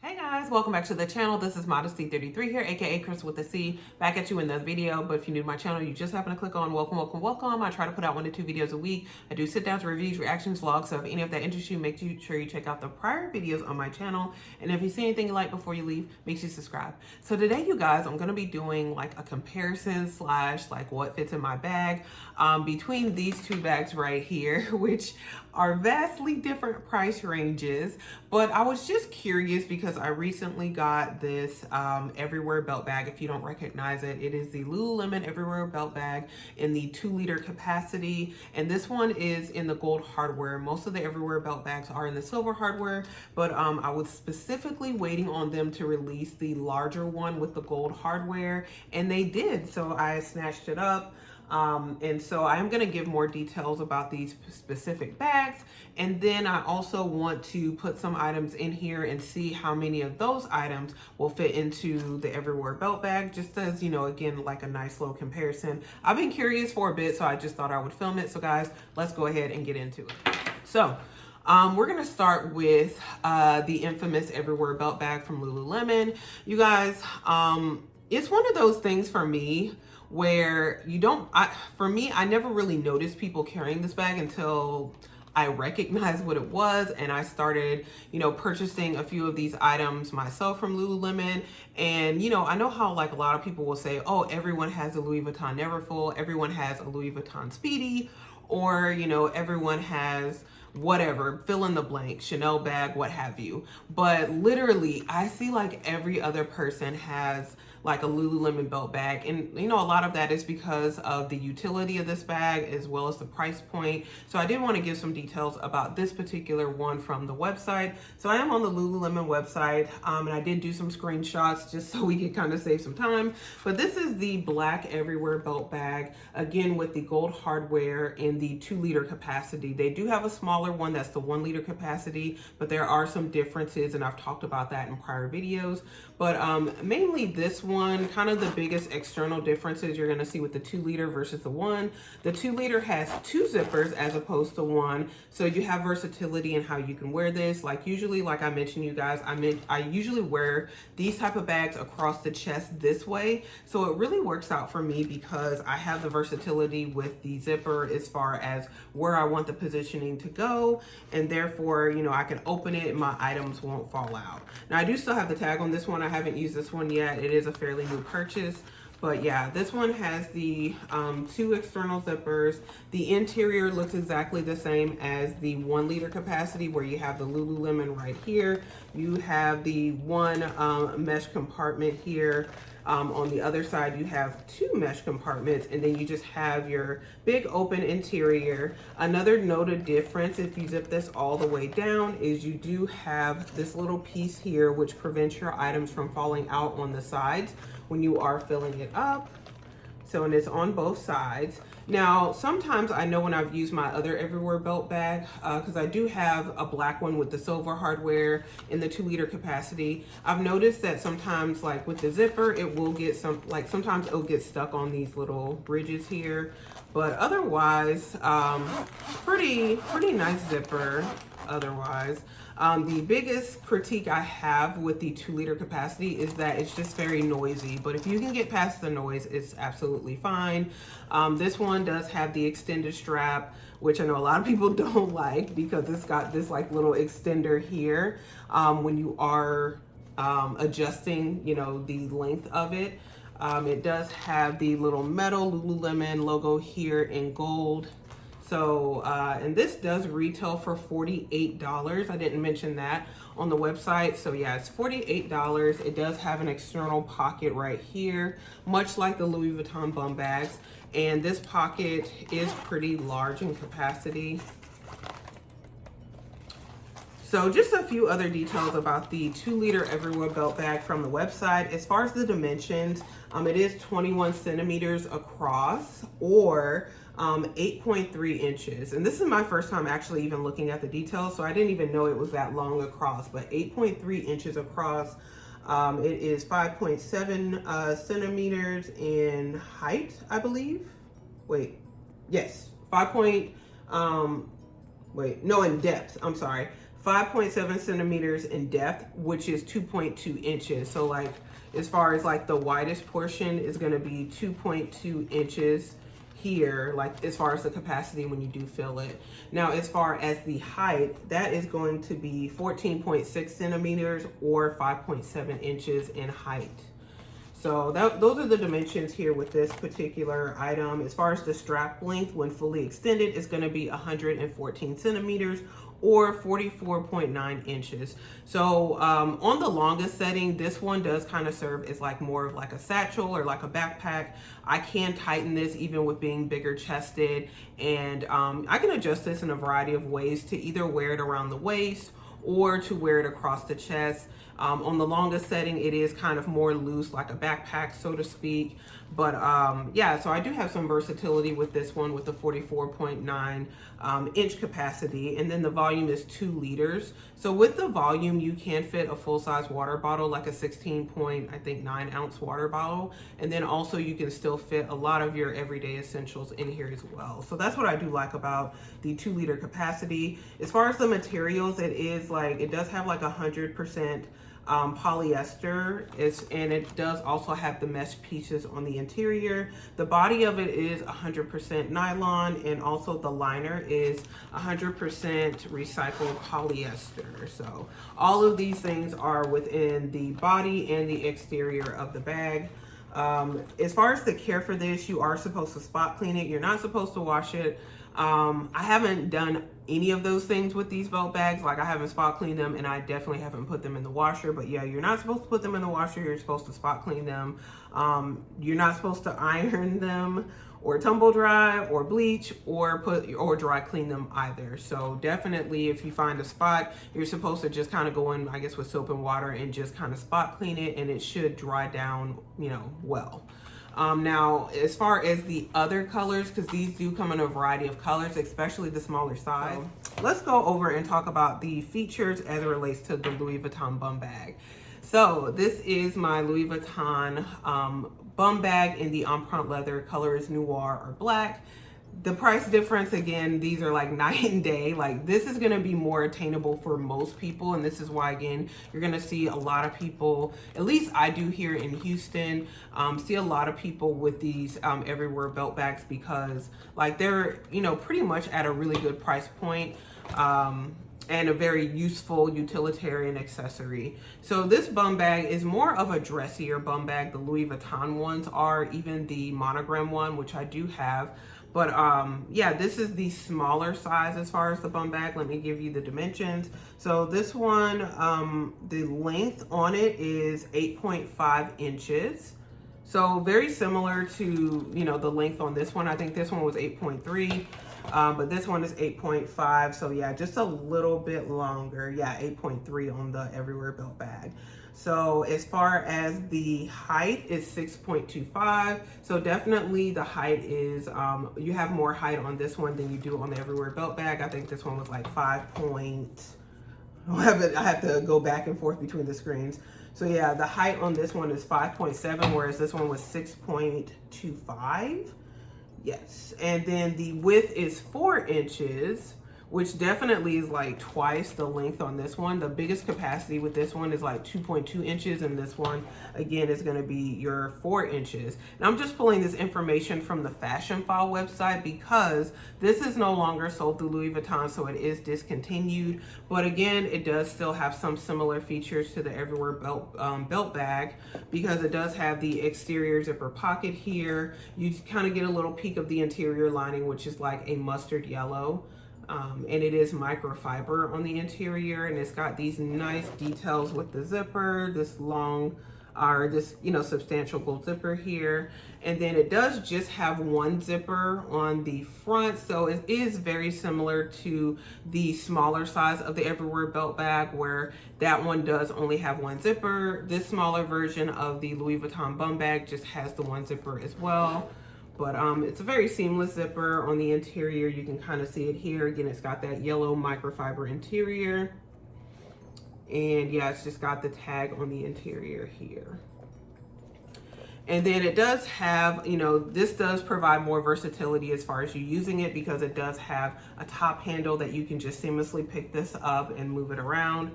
Hey guys, welcome back to the channel. This is Modesty33 here, aka Chris with a C, back at you in the video. But if you're new to my channel, you just happen to click on welcome. I try to put out 1 to 2 videos a week. I do sit downs, reviews, reactions, vlogs. So if any of that interests you, make sure you check out the prior videos on my channel. And if you see anything you like before you leave, make sure you subscribe. So today, you guys, I'm gonna be doing like a comparison slash like what fits in my bag between these two bags right here, which are vastly different price ranges. But I was just curious because I recently got this Everywhere belt bag. If you don't recognize it, it is the Lululemon Everywhere belt bag in the 2-liter capacity. And this one is in the gold hardware. Most of the Everywhere belt bags are in the silver hardware, but I was specifically waiting on them to release the larger one with the gold hardware, and they did. So I snatched it up. And so I am going to give more details about these specific bags. And then I also want to put some items in here and see how many of those items will fit into the Everywhere belt bag, just as, you know, again, like a nice little comparison. I've been curious for a bit, so I just thought I would film it. So guys, let's go ahead and get into it. So we're going to start with the infamous Everywhere belt bag from Lululemon. You guys, it's one of those things for me where I never really noticed people carrying this bag until I recognized what it was, and I started, you know, purchasing a few of these items myself from Lululemon. And, you know, I know how like a lot of people will say, oh, everyone has a Louis Vuitton Neverfull, everyone has a Louis Vuitton Speedy, or, you know, everyone has whatever, fill in the blank, Chanel bag, what have you. But literally, I see like every other person has like a Lululemon belt bag. And you know, a lot of that is because of the utility of this bag as well as the price point. So I did want to give some details about this particular one from the website. So I am on the Lululemon website, and I did do some screenshots just so we could kind of save some time. But this is the black Everywhere belt bag, again with the gold hardware in the 2-liter capacity. They do have a smaller one that's the 1-liter capacity, but there are some differences, and I've talked about that in prior videos. But mainly this one, kind of the biggest external differences you're going to see with the 2-liter versus the 1. The 2-liter has 2 zippers as opposed to 1, so you have versatility in how you can wear this. Like usually, like I mentioned, you guys, I usually wear these type of bags across the chest this way, so it really works out for me because I have the versatility with the zipper as far as where I want the positioning to go, and therefore, you know, I can open it and my items won't fall out. Now I do still have the tag on this one. I haven't used this one yet. It is a fairly new purchase. But yeah, this one has the 2 external zippers. The interior looks exactly the same as the 1-liter capacity, where you have the Lululemon right here. You have the 1 mesh compartment here. On the other side, you have 2 mesh compartments, and then you just have your big open interior. Another noted difference, if you zip this all the way down, is you do have this little piece here which prevents your items from falling out on the sides when you are filling it up. So, and it's on both sides. Now, sometimes I know when I've used my other Everywhere belt bag, because I do have a black one with the silver hardware in the 2-liter capacity, I've noticed that sometimes, like with the zipper, it will get sometimes it'll get stuck on these little bridges here. But otherwise, pretty nice zipper otherwise. The biggest critique I have with the 2-liter capacity is that it's just very noisy, but if you can get past the noise, it's absolutely fine. This one does have the extended strap, which I know a lot of people don't like because it's got this like little extender here when you are adjusting, you know, the length of it. It does have the little metal Lululemon logo here in gold. So, and this does retail for $48. I didn't mention that on the website. So yeah, it's $48. It does have an external pocket right here, much like the Louis Vuitton Bumbags. And this pocket is pretty large in capacity. So just a few other details about the 2-liter Everywhere belt bag from the website. As far as the dimensions, it is 21 centimeters across, or 8.3 inches. And this is my first time actually even looking at the details, so I didn't even know it was that long across, but 8.3 inches across. It is 5.7 centimeters in height, I believe. In depth, I'm sorry. 5.7 centimeters in depth, which is 2.2 inches. So like, as far as like the widest portion is gonna be 2.2 inches here, like as far as the capacity when you do fill it. Now, as far as the height, that is going to be 14.6 centimeters or 5.7 inches in height. So those are the dimensions here with this particular item. As far as the strap length, when fully extended, is going to be 114 centimeters or 44.9 inches. So on the longest setting, this one does kind of serve as like more of like a satchel or like a backpack. I can tighten this even with being bigger chested, and I can adjust this in a variety of ways to either wear it around the waist or to wear it across the chest. On the longest setting, it is kind of more loose, like a backpack, so to speak. But yeah, so I do have some versatility with this one with the 44.9 inch capacity. And then the volume is 2 liters. So with the volume, you can fit a full-size water bottle, like a 16.9 ounce water bottle. And then also you can still fit a lot of your everyday essentials in here as well. So that's what I do like about the 2 liter capacity. As far as the materials, it is like, it does have like 100% polyester, and it does also have the mesh pieces on the interior. The body of it is 100% nylon, and also the liner is 100% recycled polyester. So all of these things are within the body and the exterior of the bag. As far as the care for this, you are supposed to spot clean it. You're not supposed to wash it. I haven't done any of those things with these belt bags. Like, I haven't spot cleaned them, and I definitely haven't put them in the washer. But yeah, you're not supposed to put them in the washer. You're supposed to spot clean them. You're not supposed to iron them or tumble dry or bleach or dry clean them either. So definitely, if you find a spot, you're supposed to just kind of go in, I guess, with soap and water and just kind of spot clean it, and it should dry down, you know, well. Now, as far as the other colors, because these do come in a variety of colors, especially the smaller size, let's go over and talk about the features as it relates to the Louis Vuitton bum bag. So this is my Louis Vuitton bum bag in the Empreinte leather. Color is noir or black. The price difference, again, these are like night and day. Like, this is going to be more attainable for most people, and this is why, again, you're going to see a lot of people, at least I do here in Houston, see a lot of people with these everywhere belt bags, because like they're, you know, pretty much at a really good price point. And a very useful utilitarian accessory. So this bum bag is more of a dressier bum bag. The Louis Vuitton ones are, even the monogram one, which I do have. But yeah, this is the smaller size as far as the bum bag. Let me give you the dimensions. So this one, the length on it is 8.5 inches. So very similar to, you know, the length on this one. I think this one was 8.3. But this one is 8.5. So yeah, just a little bit longer. Yeah, 8.3 on the everywhere belt bag. So as far as the height is 6.25. So definitely the height is, you have more height on this one than you do on the everywhere belt bag. I think this one was like 5 point, I have to go back and forth between the screens. So yeah, the height on this one is 5.7, whereas this one was 6.25. Yes, and then the width is 4 inches, which definitely is like twice the length on this one. The biggest capacity with this one is like 2.2 inches, and this one, again, is gonna be your 4 inches. And I'm just pulling this information from the Fashion File website because this is no longer sold through Louis Vuitton, so it is discontinued. But again, it does still have some similar features to the everywhere belt bag, because it does have the exterior zipper pocket here. You kind of get a little peek of the interior lining, which is like a mustard yellow. And it is microfiber on the interior, and it's got these nice details with the zipper, this long, or this, you know, substantial gold zipper here. And then it does just have one zipper on the front, so it is very similar to the smaller size of the everywhere belt bag, where that one does only have one zipper. This smaller version of the Louis Vuitton bum bag just has the one zipper as well. But it's a very seamless zipper on the interior. You can kind of see it here. Again, it's got that yellow microfiber interior. And yeah, it's just got the tag on the interior here. And then it does have, you know, this does provide more versatility as far as you using it, because it does have a top handle that you can just seamlessly pick this up and move it around.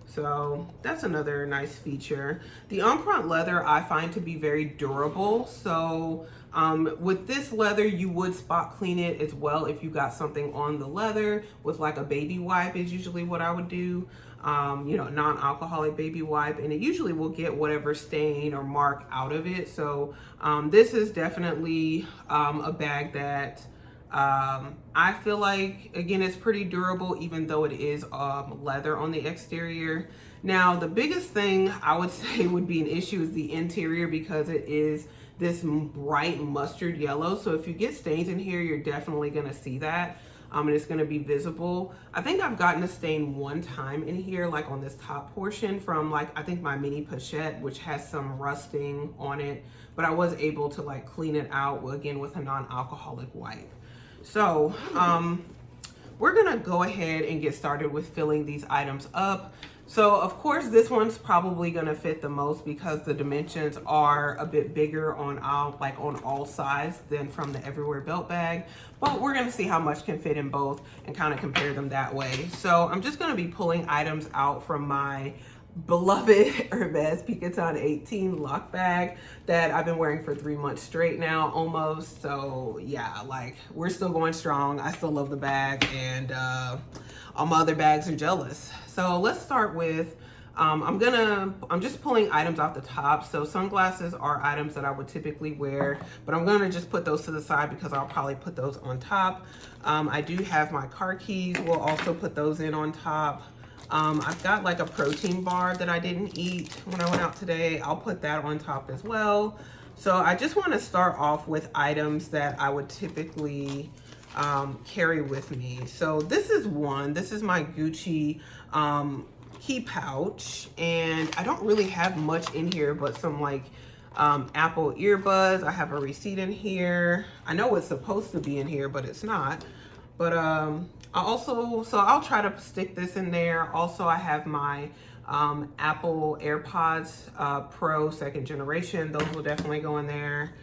So that's another nice feature. The Empreinte leather I find to be very durable. So with this leather, you would spot clean it as well if you got something on the leather with like a baby wipe is usually what I would do. You know, non-alcoholic baby wipe, and it usually will get whatever stain or mark out of it. So this is definitely a bag that I feel like, again, it's pretty durable, even though it is leather on the exterior. Now, the biggest thing I would say would be an issue is the interior, because it is this bright mustard yellow. So if you get stains in here, you're definitely gonna see that. And it's gonna be visible. I think I've gotten a stain one time in here, like on this top portion from like, I think my mini pochette, which has some rusting on it, but I was able to like clean it out, again, with a non-alcoholic wipe. So we're gonna go ahead and get started with filling these items up. So of course, this one's probably gonna fit the most because the dimensions are a bit bigger on all sides than from the Everywhere belt bag, but we're gonna see how much can fit in both and kind of compare them that way. So I'm just gonna be pulling items out from my beloved Hermes Picotin 18 lock bag that I've been wearing for 3 months straight now, almost. So yeah, like, we're still going strong. I still love the bag, and all my other bags are jealous. So let's start with, I'm just pulling items off the top. So sunglasses are items that I would typically wear, but I'm gonna just put those to the side because I'll probably put those on top. I do have my car keys. We'll also put those in on top. I've got like a protein bar that I didn't eat when I went out today. I'll put that on top as well. So I just want to start off with items that I would typically carry with me. So this is my Gucci key pouch, and I don't really have much in here but some like Apple earbuds. I have a receipt in here. I know it's supposed to be in here, but it's not. But I'll try to stick this in there. Also, I have my Apple AirPods Pro 2nd generation. Those will definitely go in there.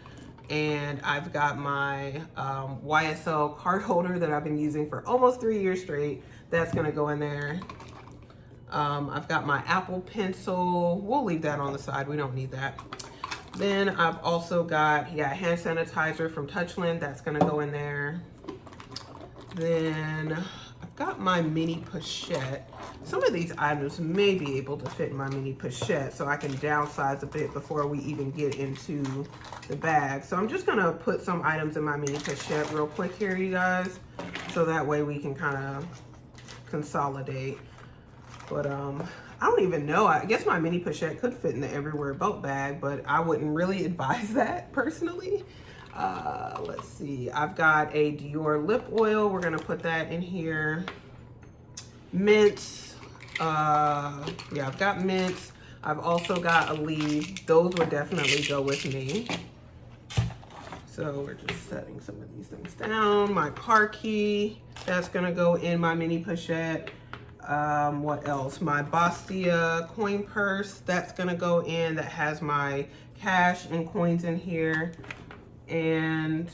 And I've got my YSL card holder that I've been using for almost 3 years straight. That's gonna go in there. I've got my Apple Pencil. We'll leave that on the side. We don't need that. Then I've also got, hand sanitizer from Touchland. That's gonna go in there. Then I've got my mini pochette. Some of these items may be able to fit in my mini pochette, so I can downsize a bit before we even get into the bag. So I'm just gonna put some items in my mini pochette real quick here, you guys, so that way we can kind of consolidate. But I don't even know. I guess my mini pochette could fit in the Everywhere belt bag, but I wouldn't really advise that personally. Let's see. I've got a Dior lip oil. We're gonna put that in here. Mints. I've got mints. I've also got a leaf. Those would definitely go with me. So we're just setting some of these things down. My car key. That's gonna go in my mini pochette. What else? My Bastia coin purse. That's gonna go in. That has my cash and coins in here. And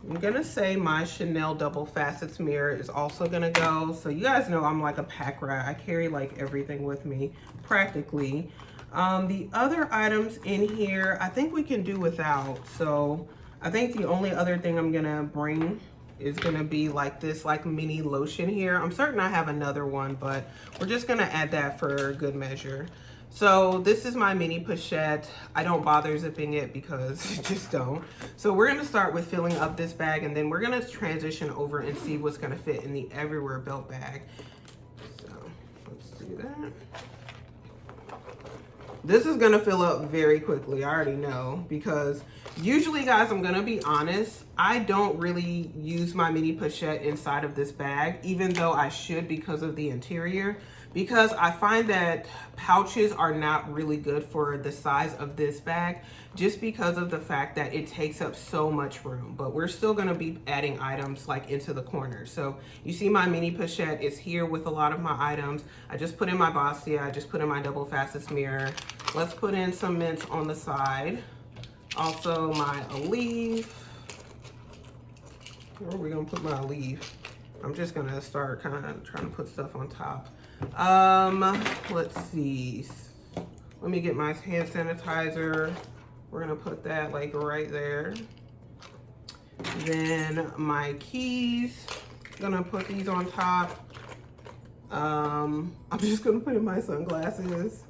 I'm gonna say my Chanel double facets mirror is also gonna go. So you guys know I'm like a pack rat. I carry like everything with me practically. The other items in here, I think we can do without. So I think the only other thing I'm gonna bring is gonna be like this like mini lotion here. I'm certain I have another one, but we're just gonna add that for good measure. So this is my mini pochette. I don't bother zipping it because just don't. So we're gonna start with filling up this bag, and then we're gonna transition over and see what's gonna fit in the Everywhere belt bag. So let's do that. This is gonna fill up very quickly, I already know, because usually, guys, I'm gonna be honest, I don't really use my mini pochette inside of this bag, even though I should because of the interior, because I find that pouches are not really good for the size of this bag, just because of the fact that it takes up so much room. But we're still gonna be adding items like into the corner. So you see my mini pochette is here with a lot of my items. I just put in my Bastia, I just put in my double facets mirror. Let's put in some mints on the side. Also my Aleve. Where are we gonna put my Aleve? I'm just gonna start kind of trying to put stuff on top. Let's see. Let me get my hand sanitizer. We're gonna put that like right there. Then my keys, gonna put these on top. I'm just gonna put in my sunglasses.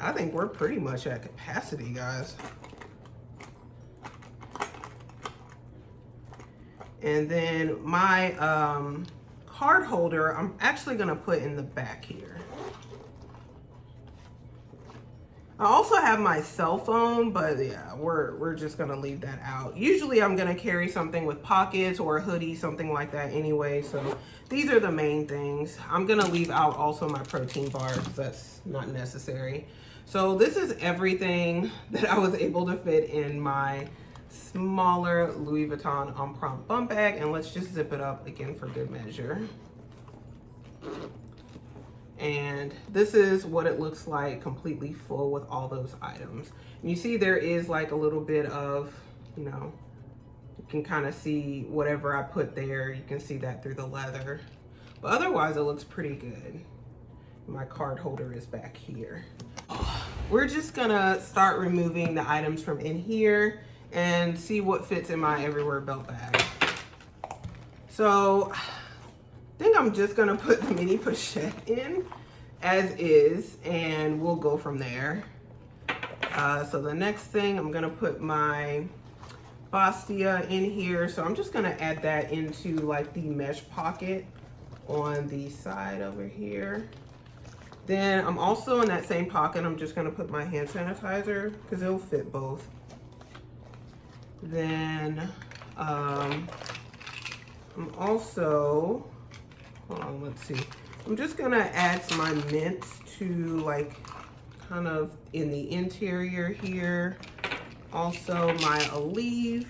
I think we're pretty much at capacity, guys. And then my card holder, I'm actually gonna put in the back here. I also have my cell phone, but yeah, we're just gonna leave that out. Usually I'm gonna carry something with pockets or a hoodie, something like that anyway. So these are the main things. I'm gonna leave out also my protein bar because that's not necessary. So this is everything that I was able to fit in my smaller Louis Vuitton Empreinte bum bag. And let's just zip it up again for good measure. And this is what it looks like completely full with all those items. And you see there is like a little bit of, you know, you can kind of see whatever I put there. You can see that through the leather. But otherwise it looks pretty good. My card holder is back here. We're just gonna start removing the items from in here and see what fits in my everywhere belt bag. So, I think I'm just gonna put the mini pochette in as is and we'll go from there. So the next thing, I'm gonna put my Bastia in here. So I'm just gonna add that into like the mesh pocket on the side over here. Then I'm also in that same pocket, I'm just gonna put my hand sanitizer because it'll fit both. Then I'm also, hold on, let's see. I'm just gonna add some of my mints to like kind of in the interior here. Also my Aleve,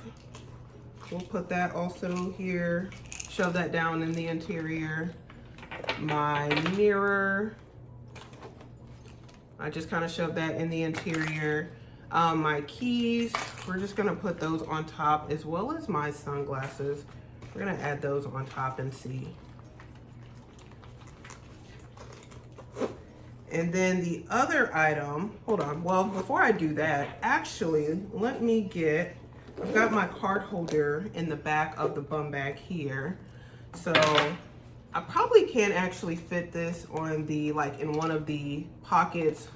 we'll put that also here. Shove that down in the interior. My mirror, I just kind of shove that in the interior. My keys, we're just gonna put those on top as well as my sunglasses. We're gonna add those on top and see. And then the other item, hold on, well, before I do that, actually, let me get, I've got my card holder in the back of the bum bag here. So I probably can actually fit this on the, like in one of the pockets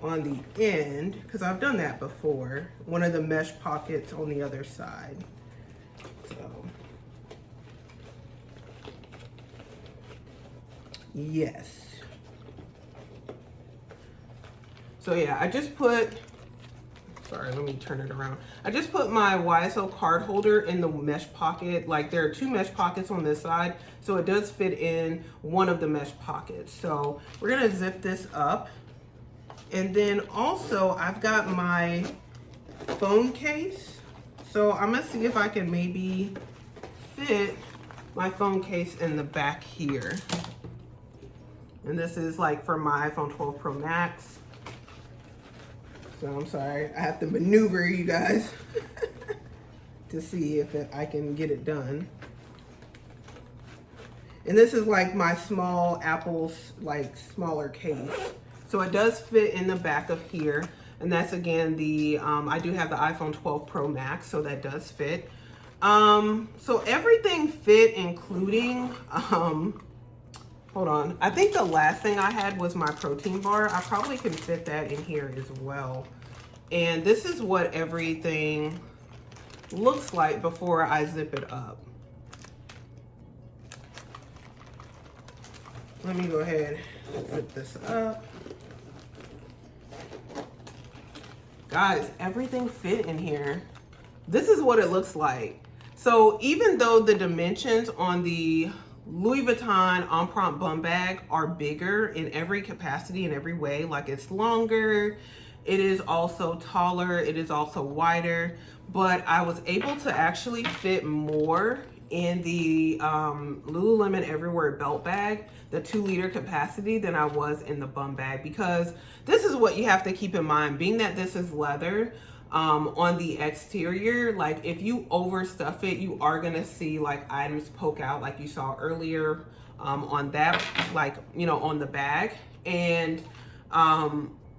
on the end, because I've done that before. One of the mesh pockets on the other side. So, yes. So yeah, I just put, sorry, let me turn it around. I just put my YSL card holder in the mesh pocket. Like there are two mesh pockets on this side, so it does fit in one of the mesh pockets. So we're gonna zip this up. And then also I've got my phone case. So I'm gonna see if I can maybe fit my phone case in the back here. And this is like for my iPhone 12 Pro Max. So I'm sorry, I have to maneuver you guys to see if I can get it done. And this is like my small Apple's like smaller case. So it does fit in the back of here. And that's again the, I do have the iPhone 12 Pro Max, so that does fit. So everything fit, including, hold on. I think the last thing I had was my protein bar. I probably can fit that in here as well. And this is what everything looks like before I zip it up. Let me go ahead and zip this up. Guys, everything fit in here. This is what it looks like. So even though the dimensions on the Louis Vuitton Empreinte bum bag are bigger in every capacity, in every way, like it's longer, it is also taller, it is also wider, but I was able to actually fit more in the Lululemon Everywhere belt bag, the 2-liter capacity, than I was in the bum bag, because this is what you have to keep in mind. Being that this is leather, on the exterior. Like if you overstuff it, you are gonna see like items poke out like you saw earlier on that, like, you know, on the bag. And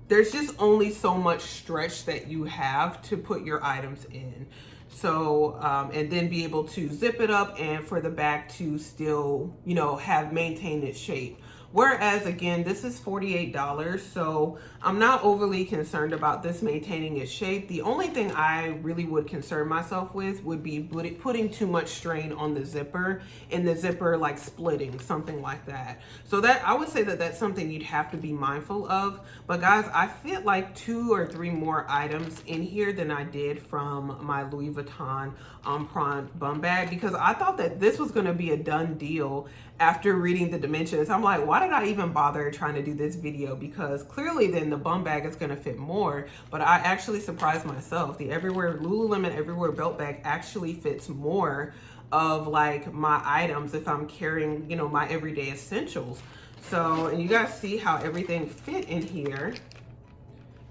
there's just only so much stretch that you have to put your items in. So, and then be able to zip it up and for the bag to still, you know, have maintained its shape. Whereas again, this is $48, so I'm not overly concerned about this maintaining its shape. The only thing I really would concern myself with would be putting too much strain on the zipper and the zipper like splitting, something like that. So that, I would say that that's something you'd have to be mindful of. But guys, I fit like 2 or 3 more items in here than I did from my Louis Vuitton Empreinte Bumbag, because I thought that this was gonna be a done deal after reading the dimensions. I'm like, why did I even bother trying to do this video? Because clearly then the bum bag is gonna fit more, but I actually surprised myself. The Lululemon Everywhere belt bag actually fits more of like my items if I'm carrying, you know, my everyday essentials. So, and you guys see how everything fit in here.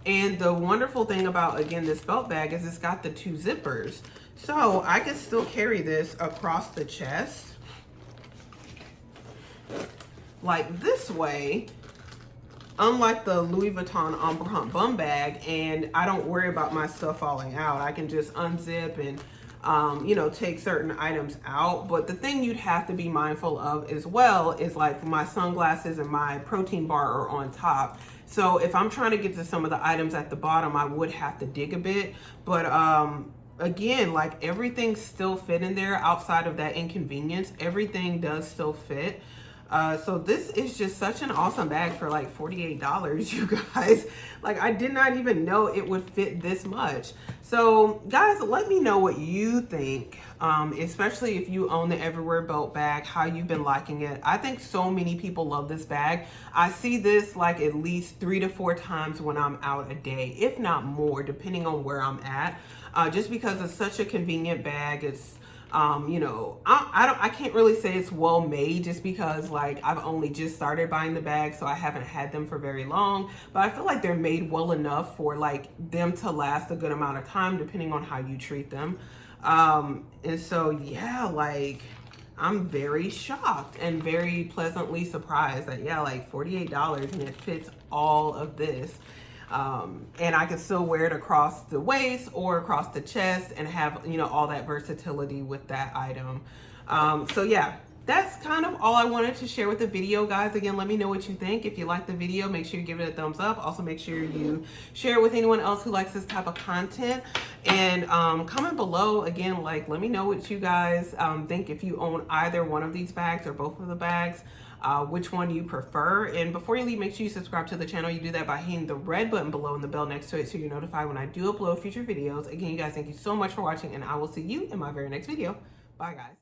And the wonderful thing about, again, this belt bag is it's got the 2 zippers. So I can still carry this across the chest like this way, unlike the Louis Vuitton Empreinte bum bag, and I don't worry about my stuff falling out. I can just unzip and you know, take certain items out. But the thing you'd have to be mindful of as well is like my sunglasses and my protein bar are on top. So if I'm trying to get to some of the items at the bottom, I would have to dig a bit. But again, like everything still fit in there outside of that inconvenience. Everything does still fit. So this is just such an awesome bag for like $48, you guys. Like I did not even know it would fit this much. So guys, let me know what you think, especially if you own the Everywhere belt bag, how you've been liking it. I think so many people love this bag. I see this like at least 3 to 4 times when I'm out a day, if not more, depending on where I'm at, just because it's such a convenient bag. It's you know, I can't really say it's well made just because like I've only just started buying the bag, so I haven't had them for very long, but I feel like they're made well enough for like them to last a good amount of time depending on how you treat them. And so yeah, like I'm very shocked and very pleasantly surprised that yeah, like $48 and it fits all of this. And I can still wear it across the waist or across the chest and have, you know, all that versatility with that item. So yeah, that's kind of all I wanted to share with the video, guys. Again, let me know what you think. If you like the video, make sure you give it a thumbs up. Also, make sure you share it with anyone else who likes this type of content. And comment below, again, like, let me know what you guys think if you own either one of these bags or both of the bags. Which one you prefer. And before you leave, make sure you subscribe to the channel. You do that by hitting the red button below and the bell next to it so you're notified when I do upload future videos. Again, you guys, thank you so much for watching, and I will see you in my very next video. Bye, guys.